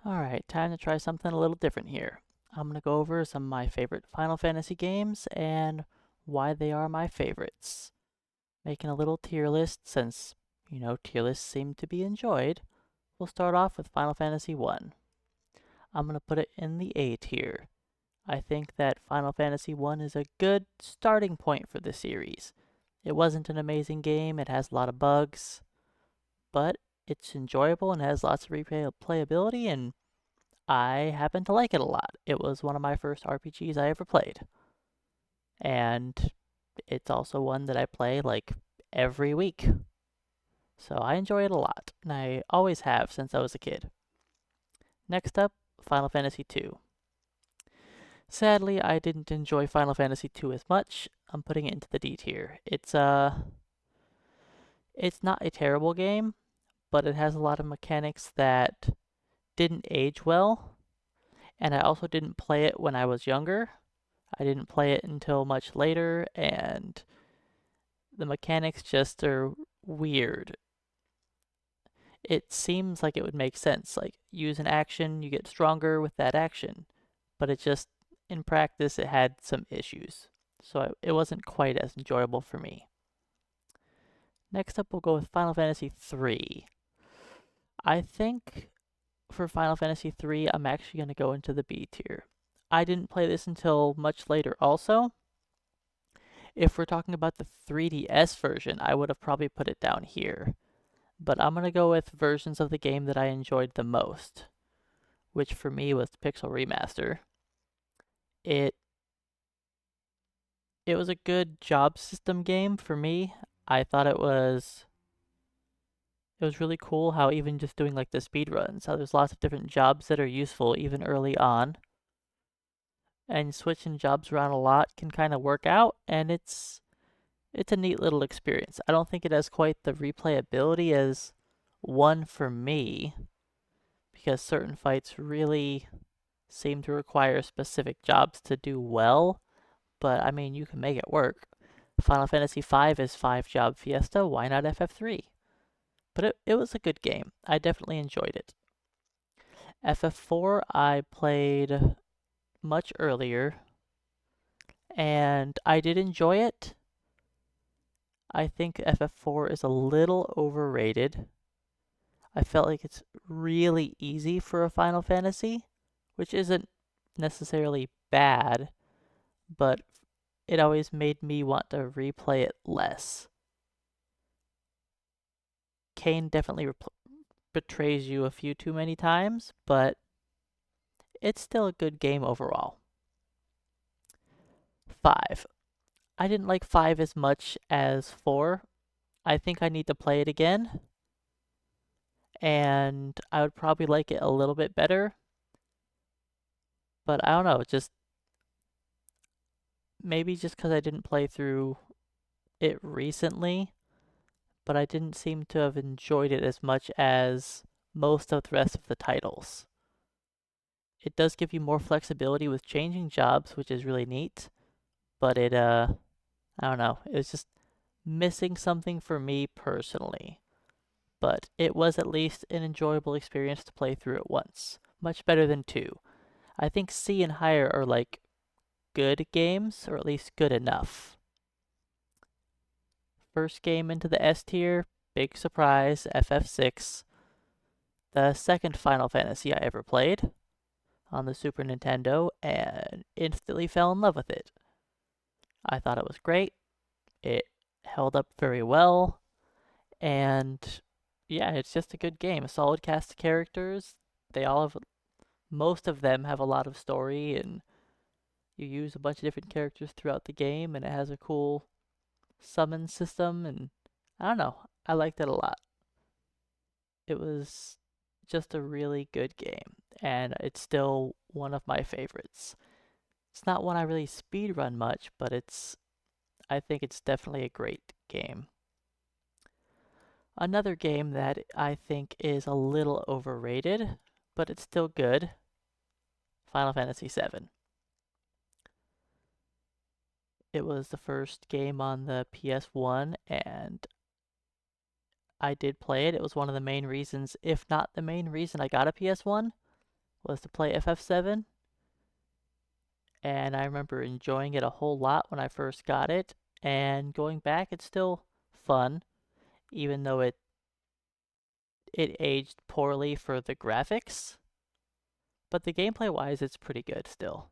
Alright, time to try something a little different here. I'm going to go over some of my favorite Final Fantasy games and why they are my favorites. Making a little tier list since, tier lists seem to be enjoyed. We'll start off with Final Fantasy 1. I'm going to put it in the A tier. I think that Final Fantasy 1 is a good starting point for the series. It wasn't an amazing game, it has a lot of bugs, but it's enjoyable and has lots of replayability, and I happen to like it a lot. It was one of my first RPGs I ever played. And it's also one that I play like every week. So I enjoy it a lot, and I always have since I was a kid. Next up, Final Fantasy II. Sadly, I didn't enjoy Final Fantasy II as much. I'm putting it into the D tier. It's not a terrible game, but it has a lot of mechanics that didn't age well, and I also didn't play it when I was younger. I didn't play it until much later, and the mechanics just are weird. It seems like it would make sense, like use an action, you get stronger with that action, but it just, in practice, it had some issues. So it wasn't quite as enjoyable for me. Next up, we'll go with Final Fantasy III. I think for Final Fantasy III, I'm actually going to go into the B tier. I didn't play this until much later also. If we're talking about the 3DS version, I would have probably put it down here. But I'm going to go with versions of the game that I enjoyed the most, which for me was the Pixel Remaster. It it was a good job system game for me. I thought it was really cool how even just doing like the speed runs, how there's lots of different jobs that are useful even early on. And switching jobs around a lot can kind of work out, and it's a neat little experience. I don't think it has quite the replayability as one for me, because certain fights really seem to require specific jobs to do well, but I mean, you can make it work. Final Fantasy V is 5 job Fiesta, why not FF3? But it was a good game. I definitely enjoyed it. FF4 I played much earlier, and I did enjoy it. I think FF4 is a little overrated. I felt like it's really easy for a Final Fantasy, which isn't necessarily bad, but it always made me want to replay it less. Kane definitely betrays you a few too many times, but it's still a good game overall. 5. I didn't like 5 as much as 4. I think I need to play it again, and I would probably like it a little bit better, but I don't know, just maybe just because I didn't play through it recently, but I didn't seem to have enjoyed it as much as most of the rest of the titles. It does give you more flexibility with changing jobs, which is really neat, but I don't know, it was just missing something for me personally. But it was at least an enjoyable experience to play through it once. Much better than 2. I think C and higher are like good games, or at least good enough. First game into the S tier, big surprise, FF6. The second Final Fantasy I ever played on the Super Nintendo, and instantly fell in love with it. I thought it was great. It held up very well, and yeah, it's just a good game. A solid cast of characters. They all have, most of them have a lot of story, and you use a bunch of different characters throughout the game, and it has a cool summon system, and I don't know, I liked it a lot. It was just a really good game, and it's still one of my favorites. It's not one I really speedrun much, but I think it's definitely a great game. Another game that I think is a little overrated, but it's still good, Final Fantasy VII. It was the first game on the PS1, and I did play it. It was one of the main reasons, if not the main reason, I got a PS1. was to play FF7, and I remember enjoying it a whole lot when I first got it, and going back, it's still fun, even though it aged poorly for the graphics, but the gameplay wise, it's pretty good still.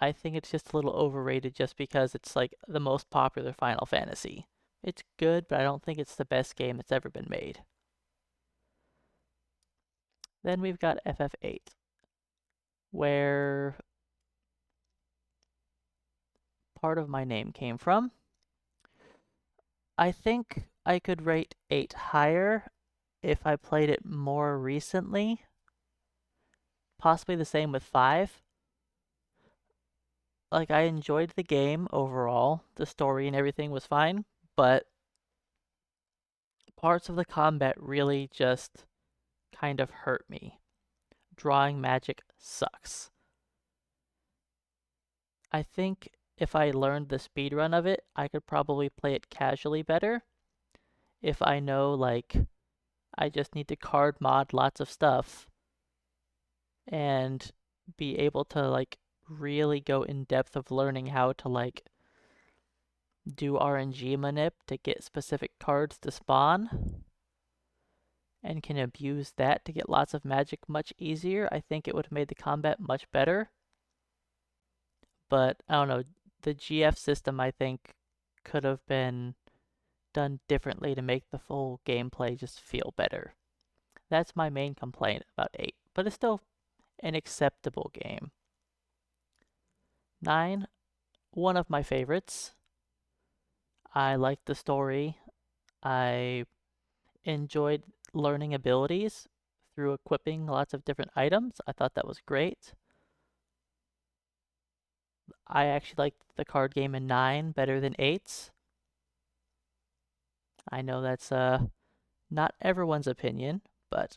I think it's just a little overrated just because it's like the most popular Final Fantasy. It's good, but I don't think it's the best game that's ever been made. Then we've got FF8, where part of my name came from. I think I could rate 8 higher if I played it more recently. Possibly the same with 5. Like, I enjoyed the game overall. The story and everything was fine, but parts of the combat really just kind of hurt me. Drawing magic sucks. I think if I learned the speedrun of it, I could probably play it casually better. If I know, like, I just need to card mod lots of stuff and be able to, like, really go in depth of learning how to, like, do RNG manip to get specific cards to spawn and can abuse that to get lots of magic much easier, I think it would have made the combat much better. But I don't know, the GF system I think could have been done differently to make the full gameplay just feel better. That's my main complaint about 8, but it's still an acceptable game. 9, one of my favorites. I liked the story. I enjoyed learning abilities through equipping lots of different items. I thought that was great. I actually liked the card game in 9 better than 8's. I know that's not everyone's opinion, but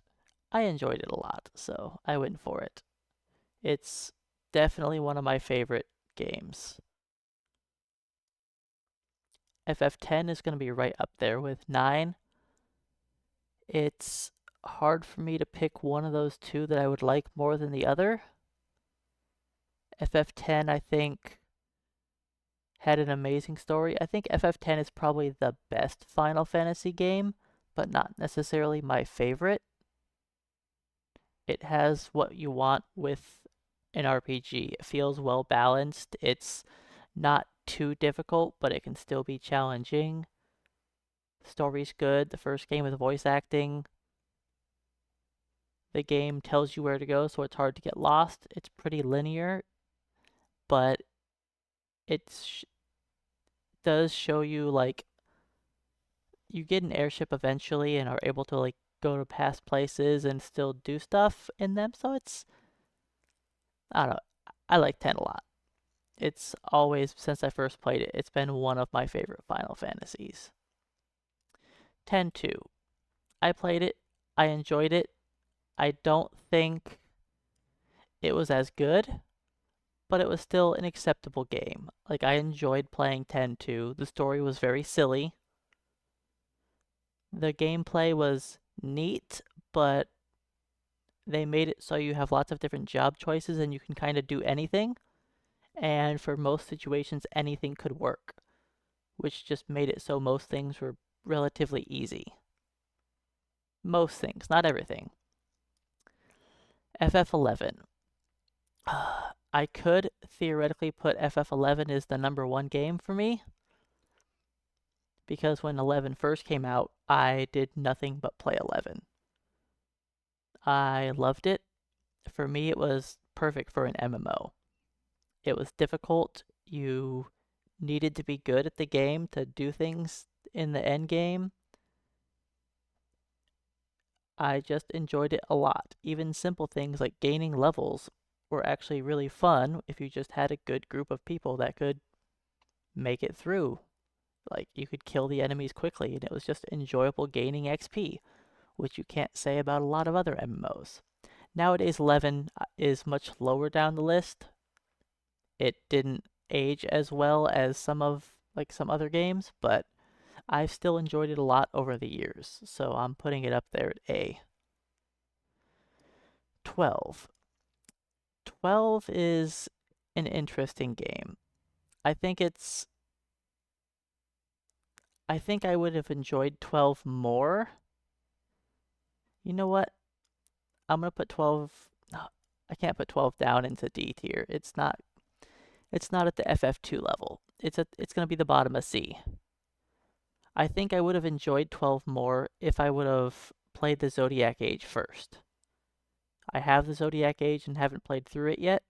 I enjoyed it a lot, so I went for it. It's definitely one of my favorite games. FF10 is going to be right up there with 9. It's hard for me to pick one of those two that I would like more than the other. FF10, I think, had an amazing story. I think FF10 is probably the best Final Fantasy game, but not necessarily my favorite. It has what you want with an RPG. It feels well balanced. It's not too difficult, but it can still be challenging. The story's good. The first game with voice acting. The game tells you where to go, so it's hard to get lost. It's pretty linear, but it does show you, like, you get an airship eventually and are able to, like, go to past places and still do stuff in them. So I don't know. I like 10 a lot. It's always, since I first played it, it's been one of my favorite Final Fantasies. 10-2. I played it. I enjoyed it. I don't think it was as good, but it was still an acceptable game. Like, I enjoyed playing 10-2. The story was very silly. The gameplay was neat, but they made it so you have lots of different job choices and you can kind of do anything. And for most situations, anything could work, which just made it so most things were relatively easy. Most things, not everything. FF11. I could theoretically put FF11 as the number 1 game for me, because when 11 first came out, I did nothing but play 11. I loved it. For me, it was perfect for an MMO. It was difficult. You needed to be good at the game to do things in the end game. I just enjoyed it a lot. Even simple things like gaining levels were actually really fun if you just had a good group of people that could make it through. Like, you could kill the enemies quickly, and it was just enjoyable gaining XP, which you can't say about a lot of other MMOs. Nowadays, 11 is much lower down the list. It didn't age as well as some other games, but I've still enjoyed it a lot over the years, so I'm putting it up there at A. 12. 12 is an interesting game. I think it's I think I would have enjoyed 12 more. You know what? I'm gonna put 12. No, I can't put 12 down into D tier. It's not at the FF2 level. It's gonna be the bottom of C. I think I would have enjoyed 12 more if I would have played the Zodiac Age first. I have the Zodiac Age and haven't played through it yet.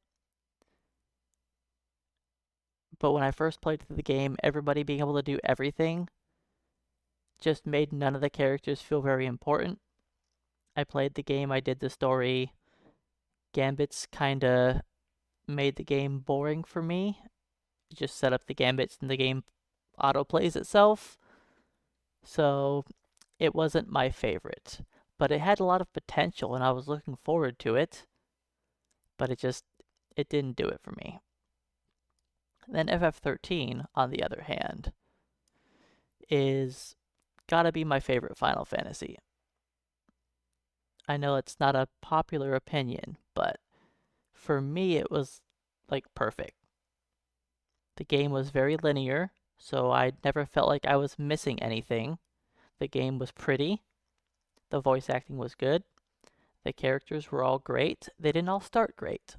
But when I first played through the game, everybody being able to do everything just made none of the characters feel very important. I played the game, I did the story. Gambits kinda made the game boring for me. You just set up the gambits and the game auto plays itself. So it wasn't my favorite. But it had a lot of potential and I was looking forward to it. But it didn't do it for me. Then FF13, on the other hand, is gotta be my favorite Final Fantasy. I know it's not a popular opinion, but for me it was like perfect. The game was very linear, so I never felt like I was missing anything. The game was pretty, the voice acting was good, the characters were all great. They didn't all start great.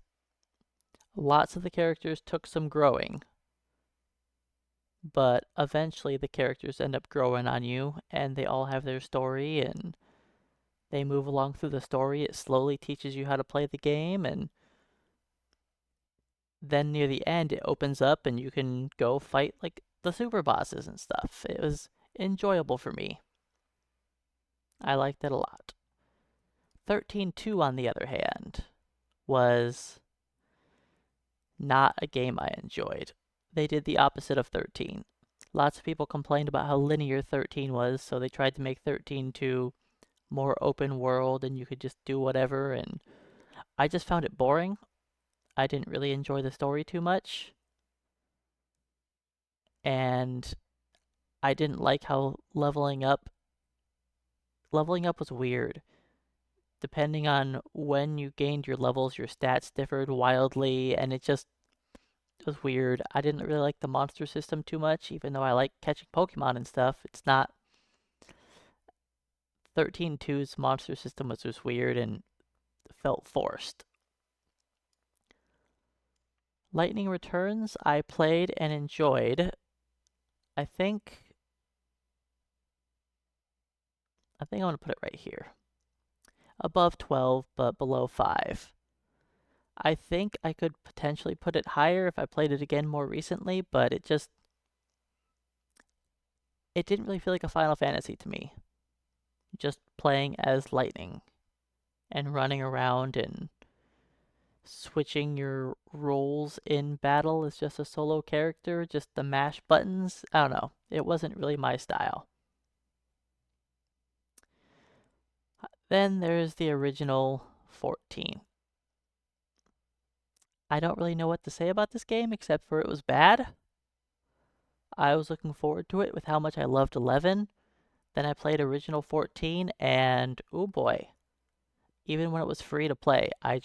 Lots of the characters took some growing, but eventually the characters end up growing on you and they all have their story and they move along through the story. It slowly teaches you how to play the game, and then near the end it opens up and you can go fight like the super bosses and stuff. It was enjoyable for me. I liked it a lot. 13.2, on the other hand, was not a game I enjoyed. They did the opposite of 13. Lots of people complained about how linear 13 was, so they tried to make 13.2 more open world and you could just do whatever, and I just found it boring. I didn't really enjoy the story too much, and I didn't like how leveling up was weird. Depending on when you gained your levels, your stats differed wildly, and it just was weird. I didn't really like the monster system too much, even though I like catching Pokemon and stuff. It's not 13.2's monster system was just weird and felt forced. Lightning Returns, I played and enjoyed. I think I'm going to put it right here. Above 12, but below 5. I think I could potentially put it higher if I played it again more recently, but it didn't really feel like a Final Fantasy to me. Just playing as Lightning and running around and switching your roles in battle as just a solo character, just the mash buttons. I don't know. It wasn't really my style. Then there's the original 14. I don't really know what to say about this game except for it was bad. I was looking forward to it with how much I loved 11. Then I played original 14 and oh boy. Even when it was free to play, I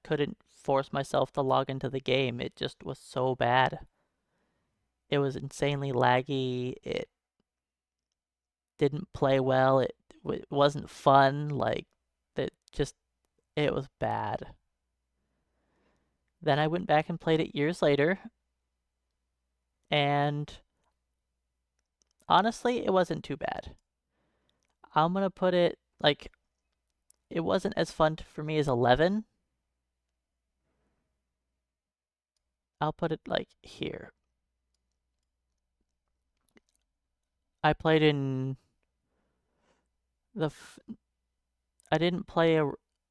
couldn't force myself to log into the game. It just was so bad. It was insanely laggy. It didn't play well. It wasn't fun. Like it was bad. Then I went back and played it years later, and honestly, it wasn't too bad. I'm gonna put it like it wasn't as fun for me as 11. I'll put it like here. I played in the. I didn't play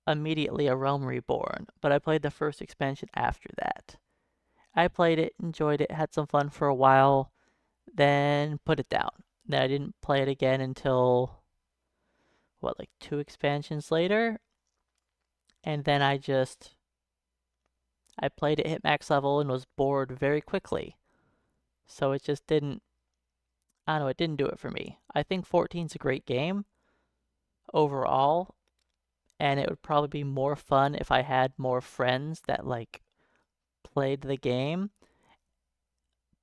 immediately a Realm Reborn, but I played the first expansion after that. I played it, enjoyed it, had some fun for a while, then put it down. Then I didn't play it again until like 2 expansions later, and then I played it, hit max level, and was bored very quickly. So it just didn't. I don't know. It didn't do it for me. I think 14's a great game overall, and it would probably be more fun if I had more friends that like played the game.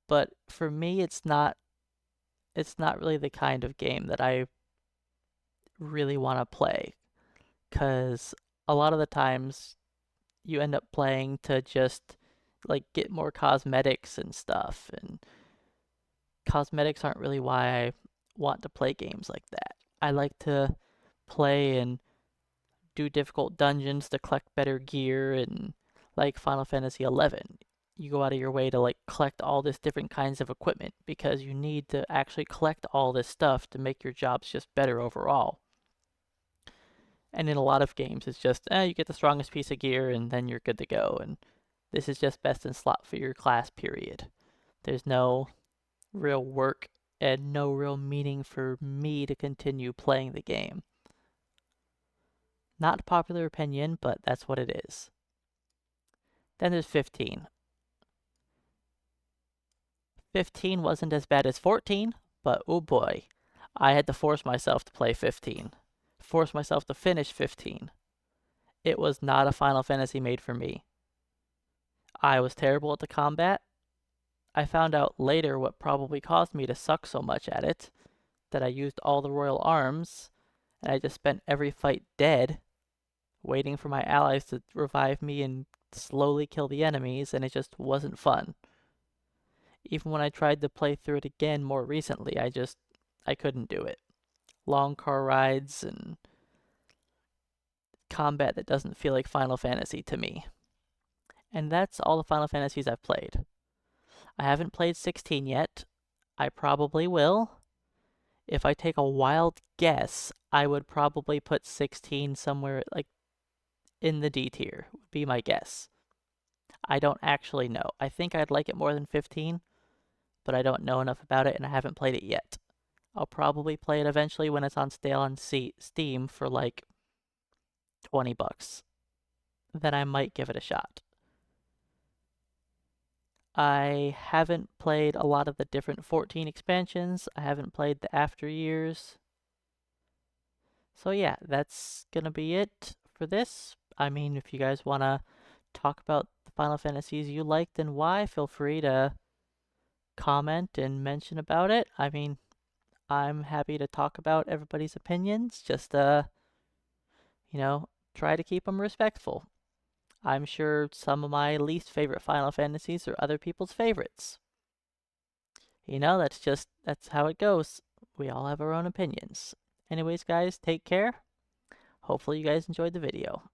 But for me, it's not really the kind of game that I really want to play because a lot of the times you end up playing to just like get more cosmetics and stuff, and cosmetics aren't really why I want to play games like that. I like to play and do difficult dungeons to collect better gear, and like Final Fantasy 11, you go out of your way to like collect all this different kinds of equipment because you need to actually collect all this stuff to make your jobs just better overall. And in a lot of games, it's just, you get the strongest piece of gear and then you're good to go. And this is just best in slot for your class, period. There's no real work and no real meaning for me to continue playing the game. Not a popular opinion, but that's what it is. Then there's 15. 15 wasn't as bad as 14, but oh boy, I had to force myself to play 15. Force myself to finish 15. It was not a Final Fantasy made for me. I was terrible at the combat. I found out later what probably caused me to suck so much at it, that I used all the royal arms, and I just spent every fight dead, waiting for my allies to revive me and slowly kill the enemies, and it just wasn't fun. Even when I tried to play through it again more recently, I couldn't do it. Long car rides and combat that doesn't feel like Final Fantasy to me. And that's all the Final Fantasies I've played. I haven't played 16 yet. I probably will. If I take a wild guess, I would probably put 16 somewhere like in the D tier, would be my guess. I don't actually know. I think I'd like it more than 15, but I don't know enough about it and I haven't played it yet. I'll probably play it eventually when it's on sale on Steam for like $20. Then I might give it a shot. I haven't played a lot of the different 14 expansions. I haven't played the After Years. So yeah, that's gonna be it for this. I mean, if you guys want to talk about the Final Fantasies you liked and why, feel free to comment and mention about it. I mean, I'm happy to talk about everybody's opinions. Just, try to keep them respectful. I'm sure some of my least favorite Final Fantasies are other people's favorites. That's how it goes. We all have our own opinions. Anyways, guys, take care. Hopefully you guys enjoyed the video.